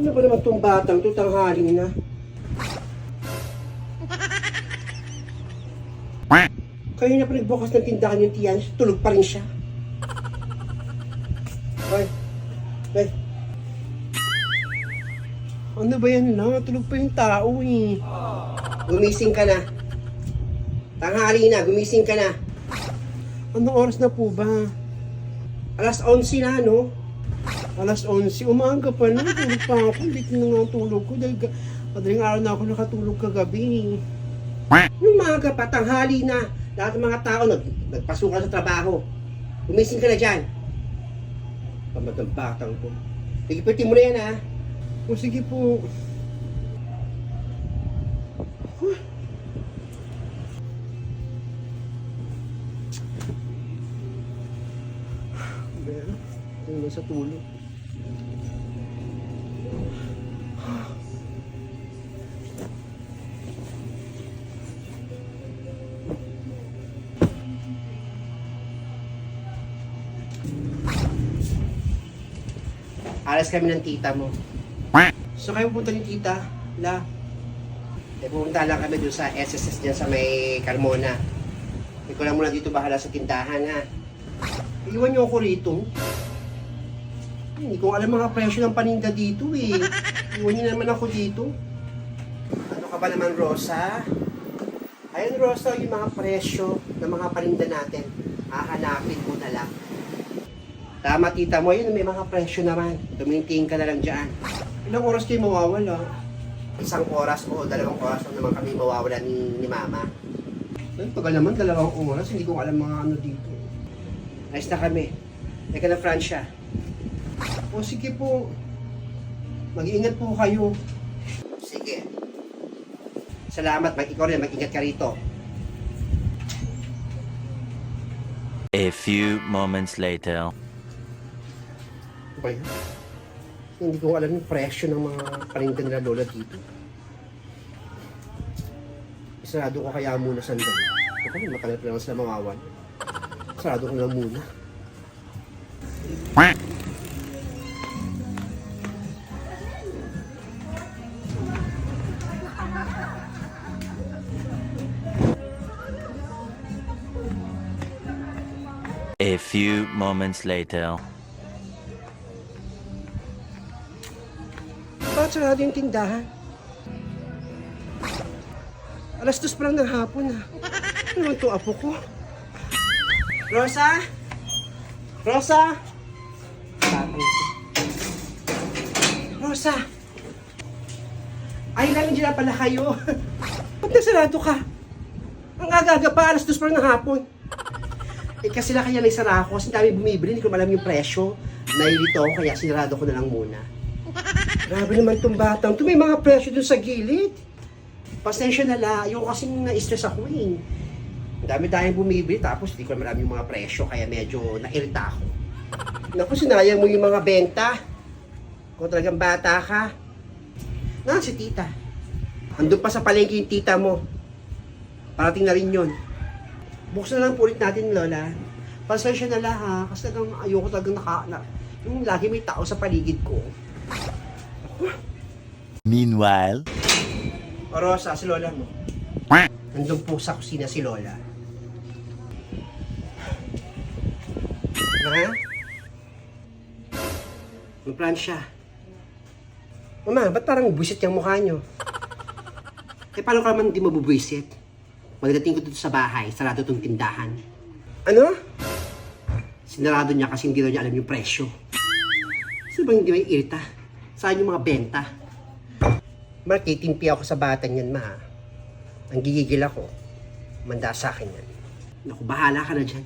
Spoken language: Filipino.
Ano ba naman itong batang ito, tanghali na? Kayo na pa nagbukas ng tindahan yung tiyan, tulog pa rin siya. Ay, ay. Ano ba yan na? Tulog pa yung tao eh. Gumising ka na. Tanghali na, gumising ka na. Anong oras na po ba? Alas 11 na, no? Alas 11, umaga pa na. Tulog pa ako. Dito na nga ang tulog ko dahil madaling araw na ako nakatulog kagabi. Nung umaga pa, tanghali na. Lahat ng mga tao nagpasukan sa trabaho. Gumising ka na dyan. Pamatang batang ko. Pigipitin mo na yan, ha? O sige po. Ito sa tulog. Alas kami ng tita mo. So kayo pupunta ni tita, la. Pupunta lang kami doon sa SSS dyan sa may Carmona. Ikaw lang muna dito bahala sa tindahan, ha. Iwan niyo ako rito. Hindi ko alam mga presyo ng paninda dito eh. Iwan niyo naman ako dito. Ano ka ba naman, Rosa? Ayun, Rosa, yung mga presyo ng mga paninda natin. Hahanapin ko na lang. Tama, tita mo, yun may mga presyo naman. Tumintingin ka na lang dyan. Ilang oras kayo mawawala? 1 oras o 2 oras lang naman kami mawawala ni Mama. Ay, tagal naman, 2 oras. Hindi ko alam mga ano dito. Ayos na kami. Teka na, Francia. O sige po. Mag-iingat po kayo. Sige. Salamat. Ikaw rin, mag-ingat ka rito. A few moments later. Okay. Hindi ko alam yung presyo ng mga paninda nila lola dito. Isarado ko kaya muna sandali. Ito kami, matagal pa naman sila mawawan. Isarado ko lang muna. A few moments later. Bakit sarado yung tindahan? Alas 2 pa lang ng hapon, ha. Ano naman ito, apo ko? Rosa? Rosa? Rosa? Ay, lang dyan na pala kayo. Ba't nasarado ka? Ang aga-aga pa, alas 2 pa lang ng hapon. Eh kasi lang kaya naisara ako kasi dami bumibili, hindi ko alam yung presyo. Nailito ako kaya sinarado ko na lang muna. Grabe naman itong batang. Ito may mga presyo dun sa gilid. Pasensya na la. Ayoko kasing na-stress ako eh. Ang dami-dami bumibili tapos hindi ko alam yung mga presyo kaya medyo nairita ako. Naku, sinayang mo yung mga benta. Kung talagang bata ka. Na, si tita. Andun pa sa palengke yung tita mo. Parating na rin yun. Buksan na lang po ulit natin, Lola. Pasensya na la ha. Kasi talagang ayoko talagang yung lagi may tao sa paligid ko. Meanwhile. O Rosa, si Lola mo. Nandun po sa kusina si Lola. Ha? May plan siya. Mama, ba't parang buwisit yung mukha nyo? Eh, paano ka naman hindi mabubuwisit? Magdating ko dito sa bahay, sarado itong tindahan. Ano? Sinarado niya kasi hindi daw niya alam yung presyo. Sino bang hindi may irita? Saan yung mga benta? Makitimpi ako sa batang yan, ma. Ang gigigil ako. Manda sa akin yan. Naku, bahala ka na dyan.